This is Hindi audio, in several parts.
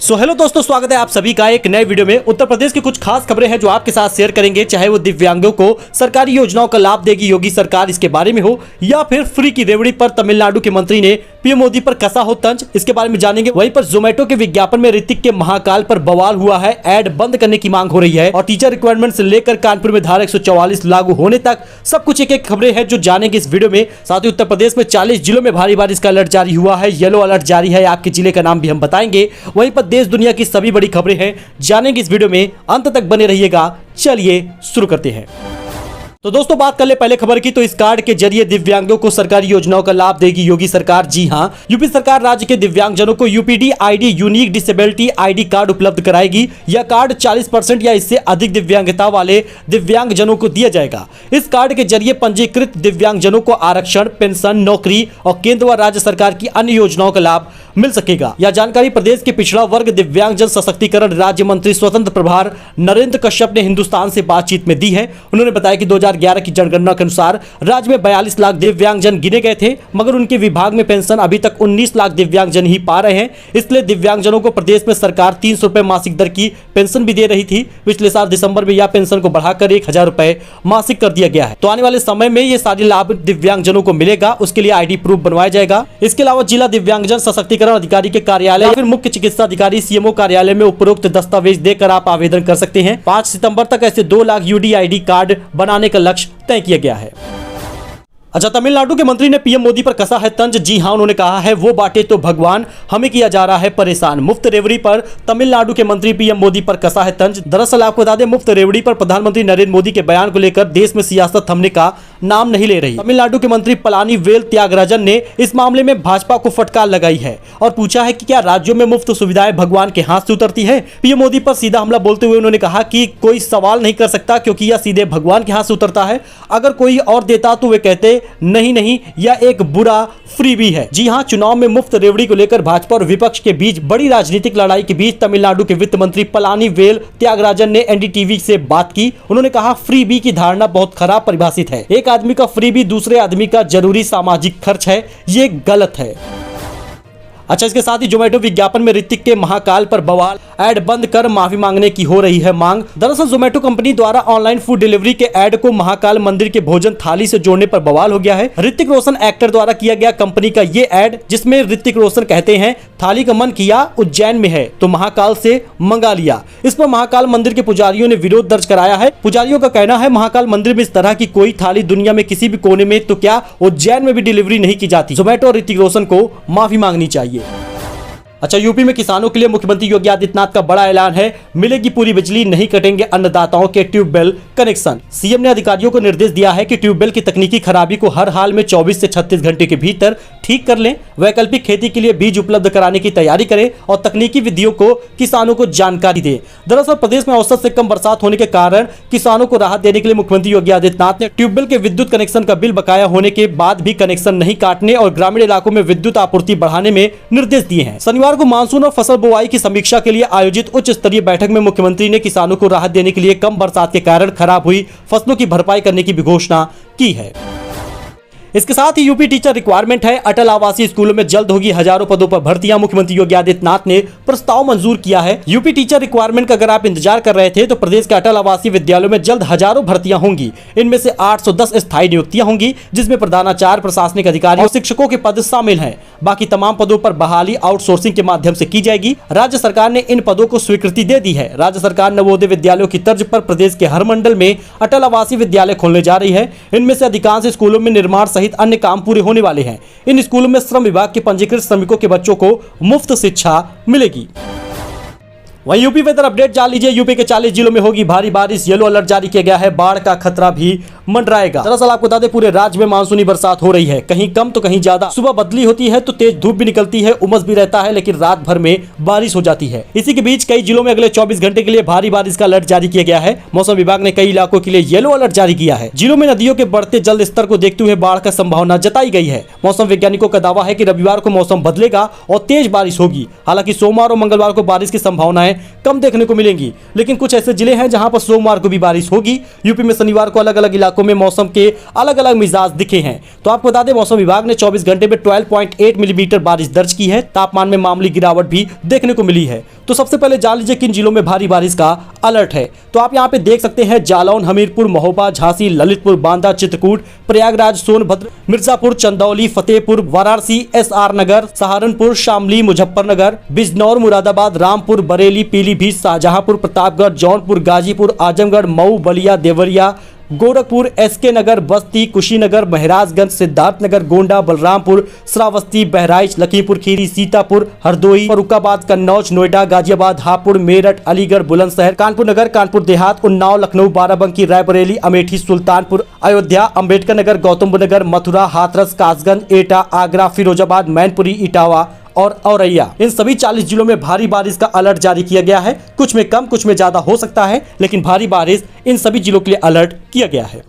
सो हेलो दोस्तों, स्वागत है आप सभी का एक नए वीडियो में। उत्तर प्रदेश की कुछ खास खबरें हैं जो आपके साथ शेयर करेंगे, चाहे वो दिव्यांगों को सरकारी योजनाओं का लाभ देगी योगी सरकार इसके बारे में हो, या फिर फ्री की रेवड़ी पर तमिलनाडु के मंत्री ने पीएम मोदी पर कसा हो तंज, इसके बारे में जानेंगे। वहीं पर जोमेटो के विज्ञापन में ऋतिक के महाकाल पर बवाल हुआ है, ऐड बंद करने की मांग हो रही है, और टीचर रिक्वायरमेंट से लेकर कानपुर में धारा 144 लागू होने तक सब कुछ एक एक खबरें हैं जो जानेंगे इस वीडियो में। साथ ही उत्तर प्रदेश में 40 जिलों में भारी बारिश का अलर्ट जारी हुआ है, येलो अलर्ट जारी है, आपके जिले का नाम भी हम बताएंगे। वहीं पर देश दुनिया की सभी बड़ी खबरें हैं, जानेंगे इस वीडियो में, अंत तक बने रहिएगा। चलिए शुरू करते हैं। तो दोस्तों बात कर ले पहले खबर की, तो इस कार्ड के जरिए दिव्यांगों को सरकारी योजनाओं का लाभ देगी योगी सरकार। जी हां, यूपी सरकार राज्य के दिव्यांगजनों को UPD ID unique disability ID card उपलब्ध कराएगी। यह कार्ड 40% या इससे अधिक दिव्यांगता वाले दिव्यांगजनों को दिया जाएगा। इस कार्ड के जरिए पंजीकृत दिव्यांगजनों को आरक्षण, पेंशन, नौकरी और केंद्र व राज्य सरकार की अन्य योजनाओं का लाभ मिल सकेगा। यह जानकारी प्रदेश के पिछड़ा वर्ग दिव्यांगजन सशक्तिकरण राज्य मंत्री स्वतंत्र प्रभार नरेंद्र कश्यप ने हिंदुस्तान से बातचीत में दी है। उन्होंने बताया कि 2011 की जनगणना के अनुसार राज्य में 42 लाख दिव्यांगजन गिने गए थे, मगर उनके विभाग में पेंशन अभी तक 19 लाख दिव्यांगजन ही पा रहे हैं। इसलिए दिव्यांगजनों को प्रदेश में सरकार 300 रुपए मासिक दर की पेंशन भी दे रही थी। पिछले साल दिसंबर में यह पेंशन को बढ़ाकर 1000 रुपए मासिक कर दिया गया है। तो आने वाले समय में ये सारी लाभ दिव्यांगजनों को मिलेगा, उसके लिए आईडी प्रूफ बनवाया जाएगा। इसके अलावा जिला दिव्यांगजन सशक्तिकरण अधिकारी के कार्यालय या फिर मुख्य चिकित्सा अधिकारी सीएमओ कार्यालय में उपरोक्त दस्तावेज देकर आप आवेदन कर सकते हैं। 5 सितंबर तक ऐसे 2 लाख यूडीआईडी कार्ड बनाने का लक्ष्य तय किया गया है। अच्छा, तमिलनाडु के मंत्री ने पीएम मोदी पर कसा है तंज। जी हां, उन्होंने कहा है वो बांटे तो भगवान, हमें किया जा रहा है परेशान। मुफ्त रेवड़ी पर तमिलनाडु के मंत्री पीएम मोदी पर कसा है तंज। दरअसल आपको बता दें, मुफ्त रेवड़ी पर प्रधानमंत्री नरेंद्र मोदी के बयान को लेकर देश में सियासत थमने का नाम नहीं ले रही। तमिलनाडु के मंत्री पलानीवेल त्यागराजन ने इस मामले में भाजपा को फटकार लगाई है और पूछा है कि क्या राज्यों में मुफ्त सुविधाएं भगवान के हाथ से उतरती है। पीएम मोदी पर सीधा हमला बोलते हुए उन्होंने कहा कि कोई सवाल नहीं कर सकता क्योंकि यह सीधे भगवान के हाथ से उतरता है। अगर कोई और देता तो वे कहते नहीं, यह एक बुरा फ्रीबी है। जी हां, चुनाव में मुफ्त रेवड़ी को लेकर भाजपा और विपक्ष के बीच बड़ी राजनीतिक लड़ाई के बीच तमिलनाडु के वित्त मंत्री पलानीवेल त्यागराजन ने एनडीटीवी से बात की। उन्होंने कहा फ्रीबी की धारणा बहुत खराब परिभाषित है। एक आदमी का फ्रीबी दूसरे आदमी का जरूरी सामाजिक खर्च है, ये गलत है। अच्छा, इसके साथ ही जोमेटो विज्ञापन में ऋतिक के महाकाल पर बवाल, ऐड बंद कर माफी मांगने की हो रही है मांग। दरअसल जोमेटो कंपनी द्वारा ऑनलाइन फूड डिलीवरी के ऐड को महाकाल मंदिर के भोजन थाली से जोड़ने पर बवाल हो गया है। ऋतिक रोशन एक्टर द्वारा किया गया कंपनी का ये ऐड, जिसमें ऋतिक रोशन कहते हैं थाली का मन किया उज्जैन में है तो महाकाल से मंगा लिया। इस पर महाकाल मंदिर के पुजारियों ने विरोध दर्ज कराया है। पुजारियों का कहना है महाकाल मंदिर में इस तरह की कोई थाली दुनिया में किसी भी कोने में तो क्या उज्जैन में भी डिलीवरी नहीं की जाती। जोमेटो और ऋतिक रोशन को माफी मांगनी चाहिए। अच्छा, यूपी में किसानों के लिए मुख्यमंत्री योगी आदित्यनाथ का बड़ा ऐलान है, मिलेगी पूरी बिजली, नहीं कटेंगे अन्नदाताओं के ट्यूबवेल कनेक्शन। सीएम ने अधिकारियों को निर्देश दिया है कि ट्यूबवेल की तकनीकी खराबी को हर हाल में 24 से 36 घंटे के भीतर ठीक कर लें। वैकल्पिक खेती के लिए बीज उपलब्ध कराने की तैयारी करें और तकनीकी विधियों को किसानों को जानकारी दें। दरअसल प्रदेश में औसत से कम बरसात होने के कारण किसानों को राहत देने के लिए मुख्यमंत्री योगी आदित्यनाथ ने ट्यूबवेल के विद्युत कनेक्शन का बिल बकाया होने के बाद भी कनेक्शन नहीं काटने और ग्रामीण इलाकों में विद्युत आपूर्ति बढ़ाने में निर्देश दिए हैं। शनिवार को मानसून और फसल बुआई की समीक्षा के लिए आयोजित उच्च स्तरीय बैठक में मुख्यमंत्री ने किसानों को राहत देने के लिए कम बरसात के कारण खराब हुई फसलों की भरपाई करने की भी घोषणा की है। इसके साथ ही यूपी टीचर रिक्वायरमेंट है, अटल आवासीय स्कूलों में जल्द होगी हजारों पदों पर भर्तियां। मुख्यमंत्री योगी आदित्यनाथ ने प्रस्ताव मंजूर किया है। यूपी टीचर रिक्वायरमेंट का अगर आप इंतजार कर रहे थे तो प्रदेश के अटल आवासीय विद्यालयों में जल्द हजारों भर्तियां होंगी। इनमें से 810 स्थायी नियुक्तियां होंगी, जिसमें प्रधानाचार्य, प्रशासनिक अधिकारी और शिक्षकों के पद शामिल हैं। बाकी तमाम पदों पर बहाली आउटसोर्सिंग के माध्यम से की जाएगी। राज्य सरकार ने इन पदों को स्वीकृति दे दी है। राज्य सरकार नवोदय विद्यालयों की तर्ज पर प्रदेश के हर मंडल में अटल आवासीय विद्यालय खोलने जा रही है। इनमें से अधिकांश स्कूलों में निर्माण सहित अन्य काम पूरे होने वाले हैं। इन स्कूलों में श्रम विभाग के पंजीकृत श्रमिकों के बच्चों को मुफ्त शिक्षा मिलेगी। वहीं यूपी वेदर अपडेट जान लीजिए। यूपी के 40 जिलों में होगी भारी बारिश, येलो अलर्ट जारी किया गया है, बाढ़ का खतरा भी मंडराएगा। दरअसल आपको बता दें, पूरे राज्य में मानसूनी बरसात हो रही है, कहीं कम तो कहीं ज्यादा। सुबह बदली होती है तो तेज धूप भी निकलती है, उमस भी रहता है, लेकिन रात भर में बारिश हो जाती है। इसी के बीच कई जिलों में अगले 24 घंटे के लिए भारी बारिश का अलर्ट जारी किया गया है। मौसम विभाग ने कई इलाकों के लिए येलो अलर्ट जारी किया है। जिलों में नदियों के बढ़ते जल स्तर को देखते हुए बाढ़ का संभावना जताई गई है। मौसम वैज्ञानिकों का दावा है कि रविवार को मौसम बदलेगा और तेज बारिश होगी। हालांकि सोमवार और मंगलवार को बारिश की संभावनाएं कम देखने को मिलेंगी, लेकिन कुछ ऐसे जिले हैं जहां पर सोमवार को भी बारिश होगी। यूपी में शनिवार को अलग अलग इलाकों इलाकों में मौसम के अलग अलग मिजाज दिखे हैं। तो आपको बता दें, मौसम विभाग ने 24 घंटे में 12.8 मिलीमीटर बारिश दर्ज की है। तापमान में मामूली गिरावट भी देखने को मिली है। तो सबसे पहले जान लीजिए किन जिलों में भारी बारिश का अलर्ट है। तो आप यहाँ पे देख सकते हैं, जालौन, हमीरपुर, महोबा, झांसी, ललितपुर, बांदा, चित्रकूट, प्रयागराज, सोनभद्र, मिर्जापुर, चंदौली, फतेहपुर, वाराणसी, SR नगर, सहारनपुर, शामली, मुजफ्फरनगर, बिजनौर, मुरादाबाद, रामपुर, बरेली, पीलीभीत, शाहजहांपुर, प्रतापगढ़, जौनपुर, गाजीपुर, आजमगढ़, मऊ, बलिया, देवरिया, गोरखपुर, SK नगर, बस्ती, कुशीनगर, महराजगंज, सिद्धार्थनगर, गोंडा, बलरामपुर, श्रावस्ती, बहराइच, लखीमपुर खीरी, सीतापुर, हरदोई, फर्रुखाबाद, कन्नौज, नोएडा, गाजियाबाद, हापुड़, मेरठ, अलीगढ़, बुलंदशहर, कानपुर नगर, कानपुर देहात, उन्नाव, लखनऊ, बाराबंकी, रायबरेली, अमेठी, सुल्तानपुर, अयोध्या, अंबेडकर नगर, गौतम बुद्ध नगर, मथुरा, हाथरस, कासगंज, एटा, आगरा, फिरोजाबाद, मैनपुरी, इटावा और औरैया, इन सभी 40 जिलों में भारी बारिश का अलर्ट जारी किया गया है। कुछ में कम, कुछ में ज्यादा हो सकता है, लेकिन भारी बारिश इन सभी जिलों के लिए अलर्ट किया गया है।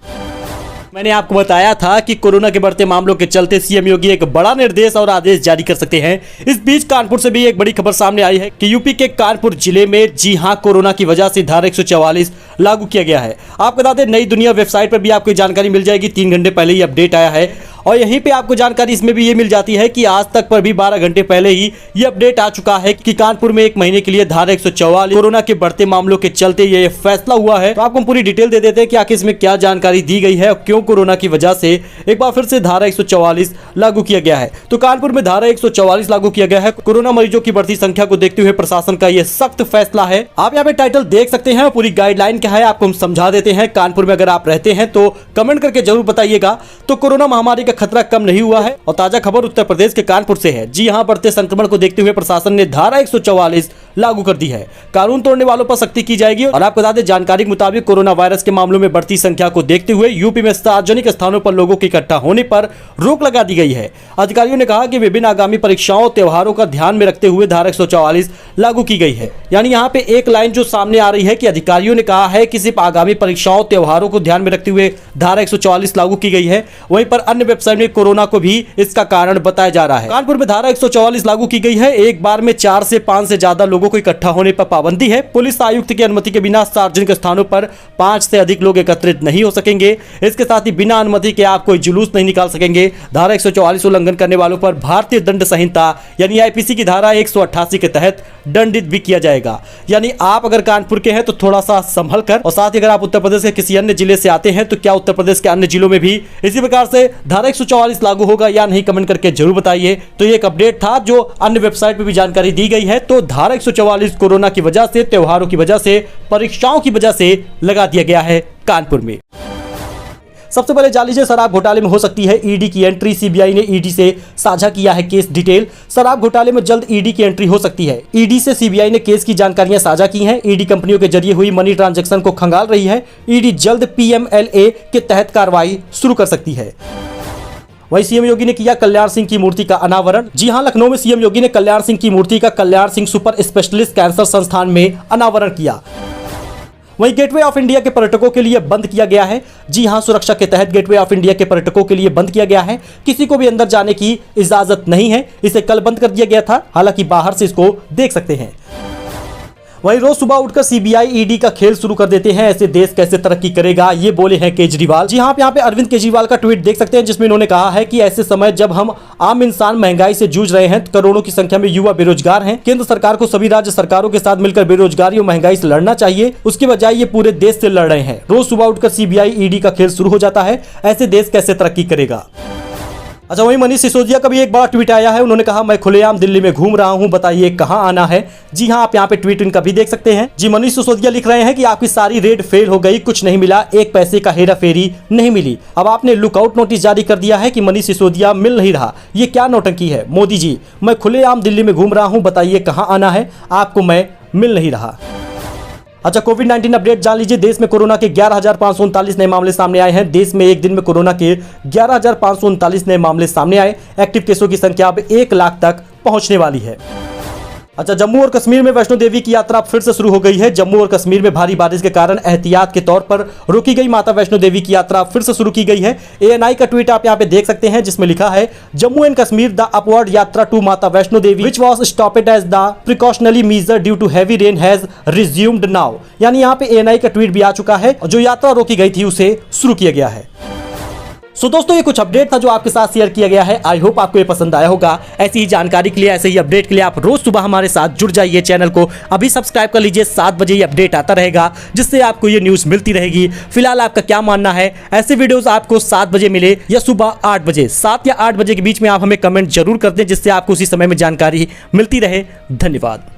मैंने आपको बताया था कि कोरोना के बढ़ते मामलों के चलते सीएम योगी एक बड़ा निर्देश और आदेश जारी कर सकते हैं। इस बीच कानपुर से भी एक बड़ी खबर सामने आई है कि यूपी के कानपुर जिले में, जी हां, कोरोना की वजह से धारा 144 लागू किया गया है। आपको बता दें, नई दुनिया वेबसाइट पर भी आपको जानकारी मिल जाएगी। 3 घंटे पहले ही अपडेट आया है और यहीं पे आपको जानकारी इसमें भी ये मिल जाती है कि आज तक पर भी 12 घंटे पहले ही ये अपडेट आ चुका है कि कानपुर में 1 महीने के लिए धारा 144 कोरोना के बढ़ते मामलों के चलते ये फैसला हुआ है। तो आपको हम पूरी डिटेल दे देते हैं कि आखिर इसमें क्या जानकारी दी गई है और क्यों कोरोना की वजह से एक बार फिर से धारा 144 लागू किया गया है। तो कानपुर में धारा 144 लागू किया गया है। कोरोना मरीजों की बढ़ती संख्या को देखते हुए प्रशासन का यह सख्त फैसला है। आप यहाँ पे टाइटल देख सकते हैं, पूरी गाइडलाइन क्या है आपको हम समझा देते हैं। कानपुर में अगर आप रहते हैं तो कमेंट करके जरूर बताइएगा। तो कोरोना महामारी का खतरा कम नहीं हुआ है और ताजा खबर उत्तर प्रदेश के कानपुर से है। जी हां, बढ़ते संक्रमण को देखते हुए प्रशासन ने धारा 144 लागू कर दी है। कानून तोड़ने वालों पर सख्ती की जाएगी। और आपको बता दें, जानकारी के मुताबिक कोरोना वायरस के मामलों में बढ़ती संख्या को देखते हुए यूपी में सार्वजनिक स्थानों पर लोगों के इकट्ठा होने पर रोक लगा दी गई है। अधिकारियों ने कहा कि विभिन्न आगामी परीक्षाओं, त्योहारों का ध्यान में रखते हुए धारा 144 लागू की गई है। यानी यहाँ पे एक लाइन जो सामने आ रही है कि अधिकारियों ने कहा है कि सिर्फ आगामी परीक्षाओं, त्योहारों को ध्यान में रखते हुए धारा 144 लागू की गई है। वहीं पर अन्य वेबसाइट में कोरोना को भी इसका कारण बताया जा रहा है। कानपुर में धारा 144 लागू की गई है। एक बार में 4 से 5 से ज्यादा लोगों को इकट्ठा होने पर पाबंदी है। पुलिस आयुक्त की अनुमति के बिना सार्वजनिक स्थानों पर 5 से अधिक लोग एकत्रित नहीं हो सकेंगे। इसके साथ ही बिना अनुमति के आप कोई जुलूस नहीं निकाल सकेंगे। धारा 144 उल्लंघन करने वालों पर भारतीय दंड संहिता यानी IPC की धारा 188 के तहत दंडित भी किया जाएगा। यानी आप अगर कानपुर के हैं तो थोड़ा सा संभल कर, और साथ ही अगर आप उत्तर प्रदेश के किसी अन्य जिले से आते हैं तो क्या उत्तर प्रदेश के अन्य जिलों में भी इसी प्रकार से धारा 144 लागू होगा या नहीं, कमेंट करके जरूर बताइए। तो ये एक अपडेट था जो अन्य वेबसाइट पर भी जानकारी दी गई है। तो धारा 144 कोरोना की वजह से, त्योहारों की वजह से, परीक्षाओं की वजह से लगा दिया गया है कानपुर में। सबसे पहले जान लीजिए, शराब घोटाले में हो सकती है ईडी की एंट्री। सीबीआई ने ईडी से साझा किया है केस डिटेल। शराब घोटाले में जल्द ईडी की एंट्री हो सकती है। ईडी से सीबीआई ने केस की जानकारियां साझा की हैं। ईडी कंपनियों के जरिए हुई मनी ट्रांजैक्शन को खंगाल रही है। ईडी जल्द PMLA के तहत कार्रवाई शुरू कर सकती है। वहीं सीएम योगी ने किया कल्याण सिंह की मूर्ति का अनावरण। जी हां, लखनऊ में सीएम योगी ने कल्याण सिंह की मूर्ति का Kalyan Singh super specialist cancer संस्थान में अनावरण किया। वहीं गेटवे ऑफ इंडिया के पर्यटकों के लिए बंद किया गया है। जी हां, सुरक्षा के तहत गेटवे ऑफ इंडिया के पर्यटकों के लिए बंद किया गया है। किसी को भी अंदर जाने की इजाजत नहीं है। इसे कल बंद कर दिया गया था, हालांकि बाहर से इसको देख सकते हैं। वहीं रोज सुबह उठकर सीबीआई ईडी का खेल शुरू कर देते हैं। ऐसे देश कैसे तरक्की करेगा, ये बोले हैं केजरीवाल। जी हां, आप यहाँ पे अरविंद केजरीवाल का ट्वीट देख सकते हैं, जिसमें इन्होंने कहा है कि ऐसे समय जब हम आम इंसान महंगाई से जूझ रहे हैं, करोड़ों की संख्या में युवा बेरोजगार हैं, केंद्र सरकार को सभी राज्य सरकारों के साथ मिलकर बेरोजगारी और महंगाई से लड़ना चाहिए। उसके बजाय ये पूरे देश से लड़ रहे हैं। रोज सुबह उठकर सीबीआई ईडी का खेल शुरू हो जाता है। ऐसे देश कैसे तरक्की करेगा। अच्छा, वहीं मनीष सिसोदिया का भी एक बड़ा ट्वीट आया है। उन्होंने कहा, मैं खुलेआम दिल्ली में घूम रहा हूं, बताइए कहां आना है। जी हां, आप यहां पे ट्वीट इनका भी देख सकते हैं। जी, मनीष सिसोदिया लिख रहे हैं कि आपकी सारी रेड फेल हो गई, कुछ नहीं मिला, एक पैसे का हेरा फेरी नहीं मिली। अब आपने लुकआउट नोटिस जारी कर दिया है कि मनीष सिसोदिया मिल नहीं रहा। ये क्या नौटंकी है। मोदी जी, मैं खुलेआम दिल्ली में घूम रहा हूं, बताइए कहां आना है, आपको मैं मिल नहीं रहा। अच्छा, कोविड-19 अपडेट जान लीजिए। देश में कोरोना के 11,539 नए मामले सामने आए हैं। देश में एक दिन में कोरोना के 11,539 नए मामले सामने आए। एक्टिव केसों की संख्या अब 1 लाख तक पहुंचने वाली है। अच्छा, जम्मू और कश्मीर में वैष्णो देवी की यात्रा फिर से शुरू हो गई है। जम्मू और कश्मीर में भारी बारिश के कारण एहतियात के तौर पर रोकी गई माता वैष्णो देवी की यात्रा फिर से शुरू की गई है। एएनआई का ट्वीट आप यहां पे देख सकते हैं, जिसमें लिखा है, Jammu and Kashmir the upward yatra to Mata Vaishno Devi which was stopped as the precautionary measure due to heavy rain has resumed now. यानी यहां पे एएनआई का ट्वीट भी आ चुका है, जो यात्रा रोकी गई थी उसे शुरू किया गया है। सो दोस्तों, ये कुछ अपडेट था जो आपके साथ शेयर किया गया है। आई होप आपको ये पसंद आया होगा। ऐसी ही जानकारी के लिए, ऐसे ही अपडेट के लिए आप रोज सुबह हमारे साथ जुड़ जाइए। चैनल को अभी सब्सक्राइब कर लीजिए, 7 बजे ये अपडेट आता रहेगा, जिससे आपको ये न्यूज़ मिलती रहेगी। फिलहाल आपका क्या मानना है, ऐसे वीडियोस आपको 7 बजे मिले या सुबह 8 बजे? 7 या 8 बजे के बीच में आप हमें कमेंट जरूर कर दें, जिससे आपको उसी समय में जानकारी मिलती रहे। धन्यवाद।